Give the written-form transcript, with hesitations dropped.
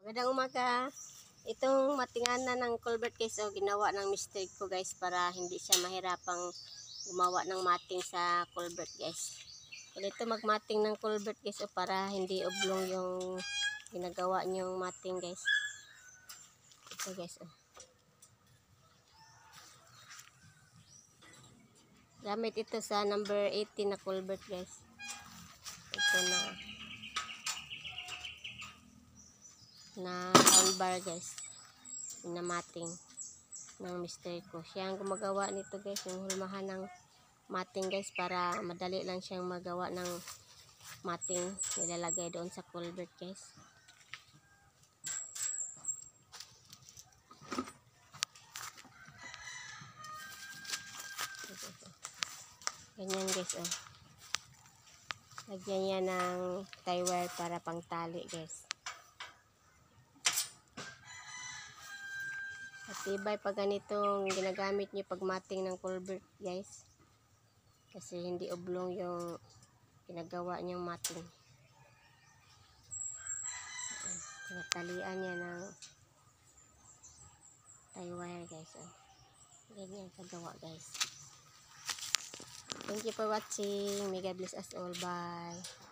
Magandang umaga. Itong matinganan ng culvert guys, ginawa ng mister ko guys para hindi siya mahirapang gumawa ng mating sa culvert guys. Ganito magmating ng culvert guys para hindi oblong yung ginagawa niyong mating guys. Ito guys Gamit ito sa number 18 na culvert guys. Ito na round bar guys, pinamating ng mister ko. Siya ang gumagawa nito guys, yung hulmahan ng mating guys para madali lang siyang magawa ng mating nilalagay doon sa culvert guys. Ganyan guys lagyan niya ng tie wire para pang tali guys. Matibay pa ganitong ginagamit niyo pag mating ng culvert guys, kasi hindi oblong yung ginagawa niyang mating. Tinatalian niya ng tie wire guys. Ganyan kagawa guys. Thank you for watching. May God bless us all. Bye.